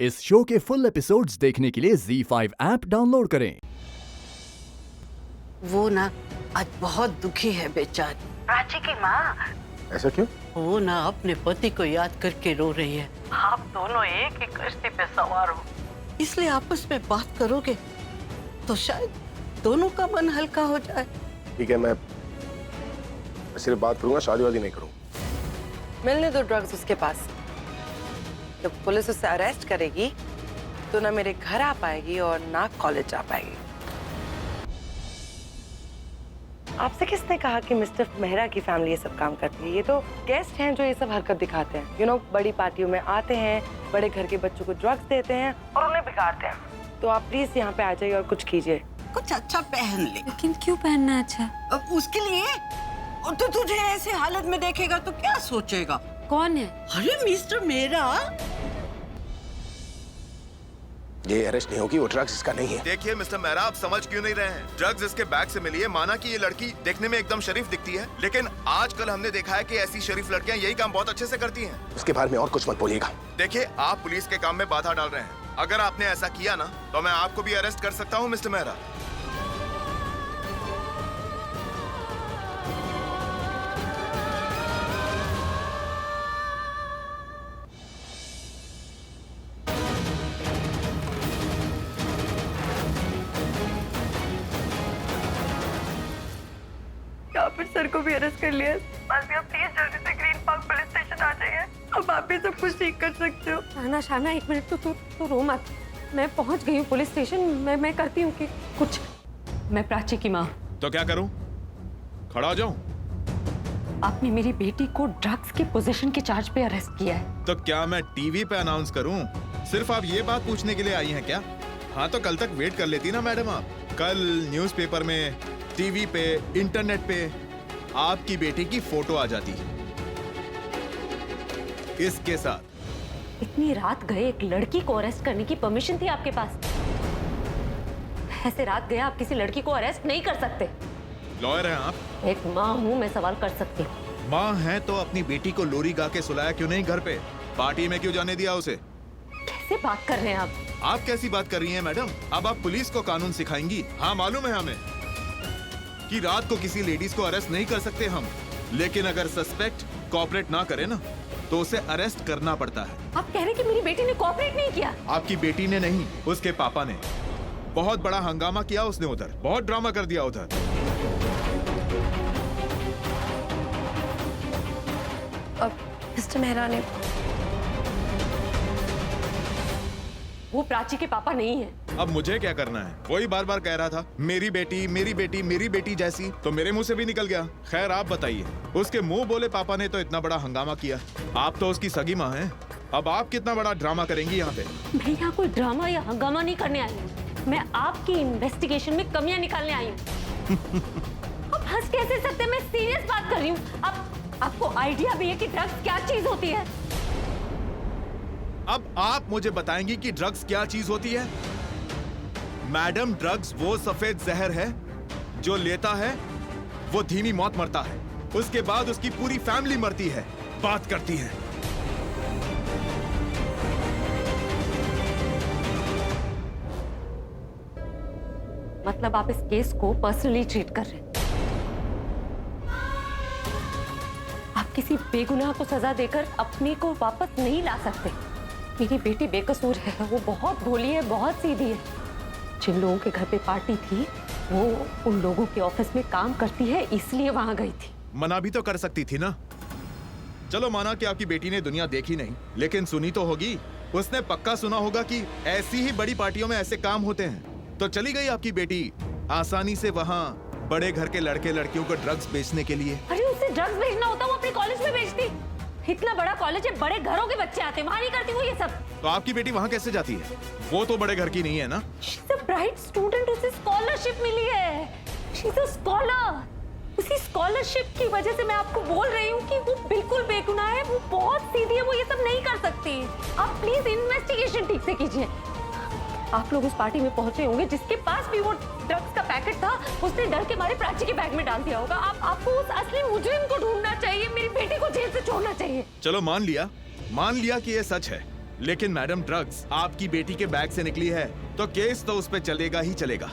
इस शो के full episodes देखने के लिए ZEE5 ऐप डाउनलोड करें। वो ना आज बहुत दुखी है बेचारी। प्राची की माँ। ऐसा क्यों? वो ना अपने पति को याद करके रो रही है। आप दोनों एक ही कश्ती पे सवार हो, इसलिए आपस में बात करोगे तो शायद दोनों का मन हल्का हो जाए। ठीक है, मैं सिर्फ बात करूंगा, शादी वादी नहीं करूंगा। मिलने दो ड्रग्स उसके पास। जब पुलिस उसे अरेस्ट करेगी तो ना मेरे घर आ पाएगी और ना कॉलेज आ पाएगी। आपसे किसने कहा कि मिस्टर मेहरा की फैमिली ये सब काम करती है? ये तो गेस्ट हैं जो ये सब हरकत दिखाते हैं। बड़ी पार्टियों में आते हैं, बड़े घर के बच्चों को ड्रग्स देते हैं और उन्हें बिगाड़ते हैं। तो आप प्लीज यहाँ पे आ जाइए और कुछ कीजिए। कुछ अच्छा पहन ले। लेकिन क्यों पहनना अच्छा? अब उसके लिए और तो तुझे ऐसे हालत में देखेगा तो क्या सोचेगा? कौन है? अरे मिस्टर मेहरा। ये अरेस्ट नहीं होगी, वो ड्रग्स इसका नहीं है। देखिए मिस्टर मेहरा, आप समझ क्यों नहीं रहे हैं? ड्रग्स इसके बैग से मिली है। माना कि ये लड़की देखने में एकदम शरीफ दिखती है, लेकिन आजकल हमने देखा है कि ऐसी शरीफ लड़कियां यही काम बहुत अच्छे से करती हैं। उसके बारे में और कुछ मत बोलिएगा। देखिए, आप पुलिस के काम में बाधा डाल रहे हैं। अगर आपने ऐसा किया ना तो मैं आपको भी अरेस्ट कर सकता हूँ मिस्टर मेहरा। या फिर सर को भी अरेस्ट कर लिया। बस आप प्लीज जल्दी से ग्रीन पार्क पुलिस स्टेशन आ जाइए। अब आप भी सब कुछ ठीक कर सकते हो। शाना एक मिनट तो रो मत। मैं पहुंच गई हूँ पुलिस स्टेशन। मैं करती हूँ कि कुछ। मैं प्राची की माँ। तो क्या करूँ? खड़ा हो जाऊँ? आपने मेरी बेटी को ड्रग्स के पोजीशन के चार्ज पे अरेस्ट किया है। तो क्या मैं टीवी पे अनाउंस करूँ? सिर्फ आप ये बात पूछने के लिए आई हैं क्या? हाँ, तो कल तक वेट कर लेती ना मैडम आप। कल न्यूज़पेपर में, टीवी पे, इंटरनेट पे आपकी बेटी की फोटो आ जाती है इसके साथ। इतनी रात गए एक लड़की को अरेस्ट करने की परमिशन थी आपके पास? ऐसे रात गए आप किसी लड़की को अरेस्ट नहीं कर सकते। लॉयर हैं आप? एक माँ हूँ, मैं सवाल कर सकती हूँ। माँ है तो अपनी बेटी को लोरी गा के सुलाया क्यों नहीं घर पे? पार्टी में क्यों जाने दिया उसे? कैसे बात कर रहे हैं आप? आप कैसी बात कर रही हैं मैडम? अब आप पुलिस को कानून सिखाएंगी? हाँ, मालूम है हमें कि रात को किसी लेडीज को अरेस्ट नहीं कर सकते हम, लेकिन अगर सस्पेक्ट कोऑपरेट ना करे ना तो उसे अरेस्ट करना पड़ता है। आप कह रहे हैं कि मेरी बेटी ने कोऑपरेट नहीं किया? आपकी बेटी ने नहीं, उसके पापा ने। बहुत बड़ा हंगामा किया उसने उधर, बहुत ड्रामा कर दिया उधर। अब मिस्टर मेहरा ने वो प्राची के पापा नहीं है। अब मुझे क्या करना है? वही बार बार कह रहा था मेरी बेटी मेरी बेटी मेरी बेटी जैसी, तो मेरे मुंह से भी निकल गया। खैर आप बताइए, उसके मुंह बोले पापा ने तो इतना बड़ा हंगामा किया। आप तो उसकी सगी माँ हैं, अब आप कितना बड़ा ड्रामा करेंगी यहाँ पे? मैं यहाँ कोई ड्रामा या हंगामा नहीं करने आई हूँ। मैं आपकी इन्वेस्टिगेशन में कमियां निकालने आई हूँ। अब हंस कैसे सकते हैं? मैं सीरियस बात कर रही हूँ। आपको आइडिया भी है कि ड्रग्स क्या चीज होती है? अब आप मुझे बताएंगी कि ड्रग्स क्या चीज होती है? मैडम, ड्रग्स वो सफेद जहर है जो लेता है वो धीमी मौत मरता है, उसके बाद उसकी पूरी फैमिली मरती है। बात करती है। मतलब आप इस केस को पर्सनली ट्रीट कर रहे हैं? आप किसी बेगुनाह को सजा देकर अपने को वापस नहीं ला सकते। मेरी बेटी बेकसूर है, वो बहुत भोली है, बहुत सीधी है। जिन लोगों के घर पे पार्टी थी वो उन लोगों के ऑफिस में काम करती है, इसलिए वहां गई थी। मना भी तो कर सकती थी ना। चलो माना कि आपकी बेटी ने दुनिया देखी नहीं, लेकिन सुनी तो होगी। उसने पक्का सुना होगा कि ऐसी ही बड़ी पार्टियों में ऐसे काम होते हैं। तो चली गई आपकी बेटी आसानी से वहाँ बड़े घर के लड़के लड़कियों को ड्रग्स बेचने के लिए। अरे उसे ड्रग्स बेचना होता वो अपने कॉलेज में बेचती। इतना बड़ा कॉलेज है, बड़े घरों के बच्चे आते हैं, वहाँ नहीं करती वो ये सब। तो आपकी बेटी वहाँ कैसे जाती है? वो तो बड़े घर की नहीं है ना। She's a bright student, उसे स्कॉलरशिप मिली है। She's a scholar। उसी स्कॉलरशिप की वजह से मैं आपको बोल रही हूँ कि वो बिल्कुल बेगुनाह है, वो बहुत सीधी है, वो ये सब नहीं कर सकती। आप प्लीज इन्वेस्टिगेशन ठीक से कीजिए। आप लोग उस पार्टी में पहुंचे होंगे, जिसके पास भी वो ड्रग्स का पैकेट था उसने डर के मारे प्राची के बैग में डाल दिया होगा। आपको उस असली मुजरिम को ढूंढना चाहिए, मेरी बेटी को जेल से छोड़ना चाहिए। चलो मान लिया कि ये सच है, लेकिन मैडम ड्रग्स आपकी बेटी के बैग से निकली है तो केस तो उस पे चलेगा ही चलेगा।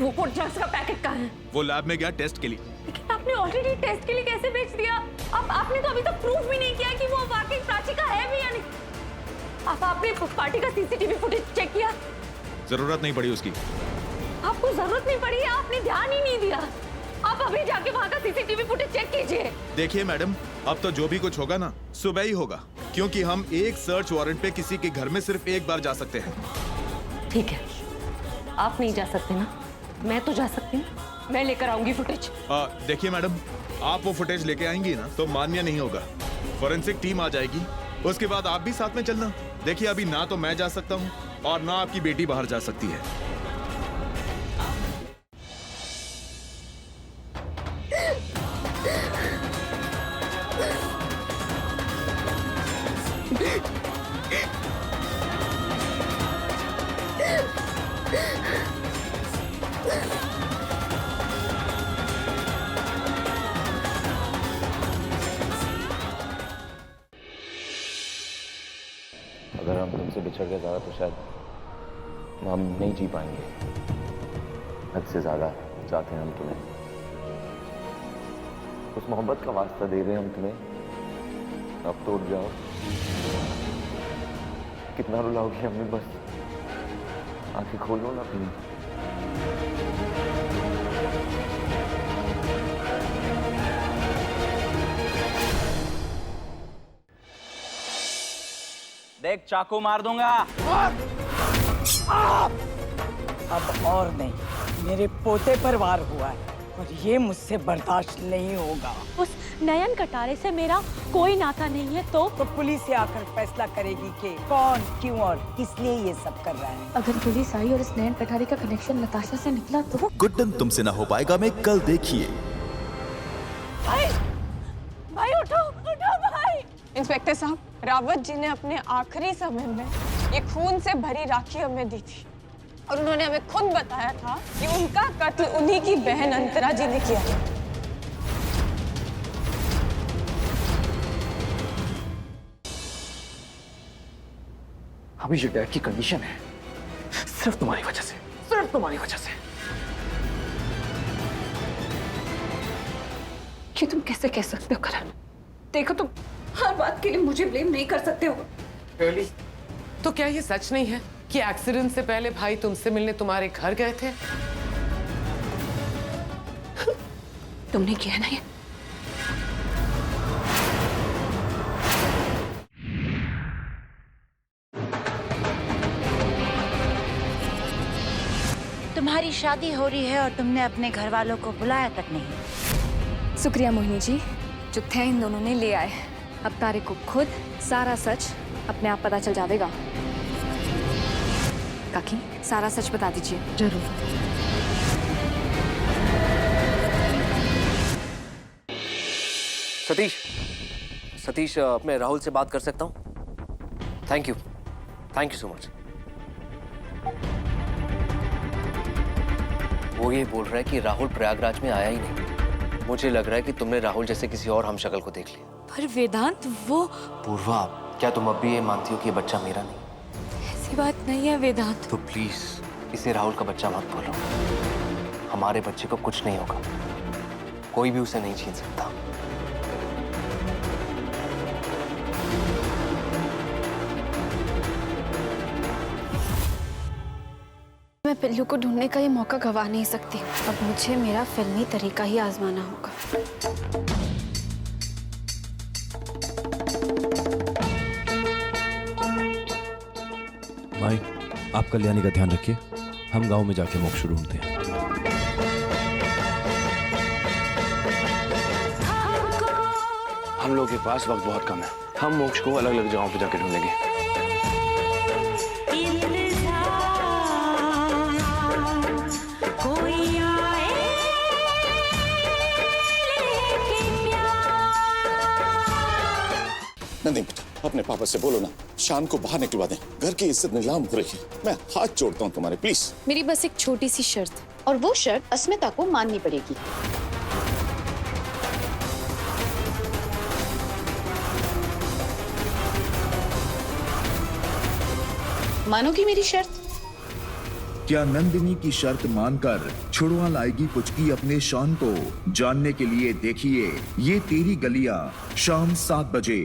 वो ड्रग्स का पैकेट कहाँ है? वो लैब में गया टेस्ट के लिए। लेकिन आपने ऑलरेडी टेस्ट के लिए कैसे भेज दिया? आपने तो अभी तक प्रूफ भी नहीं किया कि वो वाकई प्राची का है भी या नहीं। आपने पार्टी का सीसीटीवी फुटेज चेक किया? जरूरत नहीं पड़ी उसकी। आपको जरूरत नहीं पड़ी, आपने ध्यान ही नहीं दिया। आप अभी जाके वहाँ का सीसीटीवी फुटेज चेक कीजिए। देखिए मैडम, अब तो जो भी कुछ होगा ना सुबह ही होगा, क्योंकि हम एक सर्च वारंट पे किसी के घर में सिर्फ एक बार जा सकते हैं। ठीक है, आप नहीं जा सकते ना, मैं तो जा सकती हूँ। मैं लेकर आऊंगी फुटेज। देखिए मैडम, आप वो फुटेज लेके आएंगी ना तो मान्य नहीं होगा। फॉरेंसिक टीम आ जाएगी, उसके बाद आप भी साथ में चलना। देखिए अभी ना तो मैं जा सकता हूँ और ना आपकी बेटी बाहर जा सकती है। अगर हम तुमसे बिछड़ गए ज़्यादा तो शायद हम नहीं जी पाएंगे। हद से ज़्यादा चाहते हैं हम तुम्हें, उस मोहब्बत का वास्ता दे रहे हैं हम तुम्हें। अब तो उठ जाओ, कितना रुलाओगे हमें, बस आंखें खोलो ना प्लीज। देख चाकू मार दूंगा। अब और नहीं, मेरे पोते पर वार हुआ है और ये मुझसे बर्दाश्त नहीं होगा। उस नयन कटारे से मेरा कोई नाता नहीं है तो पुलिस ही आकर फैसला करेगी कि कौन, क्यों और किस लिए ये सब कर रहा है। अगर पुलिस आई और इस नयन कटारे का कनेक्शन नताशा से निकला तो गुड्डन तुमसे ना हो पाएगा में कल देखिए। भाई उठो उठो भाई। इंस्पेक्टर साहब, रावत जी ने अपने आखिरी समय में ये खून से भरी राखी हमें दी थी और उन्होंने हमें खुद बताया था कि उनका कत्ल उन्हीं की बहन अंतरा जी ने किया। अभी जो डैड की कंडीशन है सिर्फ तुम्हारी वजह से, सिर्फ तुम्हारी वजह से। कि तुम कैसे कह सकते हो करण? देखो तुम हर बात के लिए मुझे ब्लेम नहीं कर सकते हो। really? तो क्या ये सच नहीं है कि एक्सीडेंट से पहले भाई तुमसे मिलने तुम्हारे घर गए थे? तुमने किया ना ये? तुम्हारी शादी हो रही है और तुमने अपने घर वालों को बुलाया तक नहीं। शुक्रिया मोहिनी जी, जो थे इन दोनों ने ले आए। अब तारे को खुद सारा सच अपने आप पता चल जाएगा। काकी, सारा सच बता दीजिए। जरूर। सतीश, मैं राहुल से बात कर सकता हूँ? Thank you so much. वो ये बोल रहा है कि राहुल प्रयागराज में आया ही नहीं। मुझे लग रहा है कि तुमने राहुल जैसे किसी और हमशक्ल को देख लिया। पर वेदांत, वो पूर्वा, क्या तुम अब भी ये मानती हो कि ये बच्चा मेरा नहीं? ऐसी बात नहीं है वेदांत। तो प्लीज इसे राहुल का बच्चा मत बोलो। हमारे बच्चे को कुछ नहीं होगा, कोई भी उसे नहीं छीन सकता। मैं पिल्लू को ढूंढने का ये मौका गवा नहीं सकती। अब मुझे मेरा फिल्मी तरीका ही आजमाना होगा। भाई, आप कल्याणी का ध्यान रखिए, हम गांव में जाके मोक्ष ढूंढते हैं। हम लोग के पास वक्त बहुत कम है, हम मोक्ष को अलग अलग जगहों पे जाके ढूंढेंगे। नहीं बेटा, अपने पापा से बोलो ना, शान को बाहर निकलवा दें। घर की इज्जत नीलाम हो रही है। मैं हाथ जोड़ता हूँ तुम्हारे, प्लीज। मेरी बस एक छोटी सी शर्त, और वो शर्त अस्मिता को माननी पड़ेगी। मानोगी मेरी शर्त? क्या नंदिनी की शर्त मानकर छुड़वा लाएगी पुचकी अपने शॉन को? जानने के लिए देखिए ये तेरी गलियां शाम 7 बजे।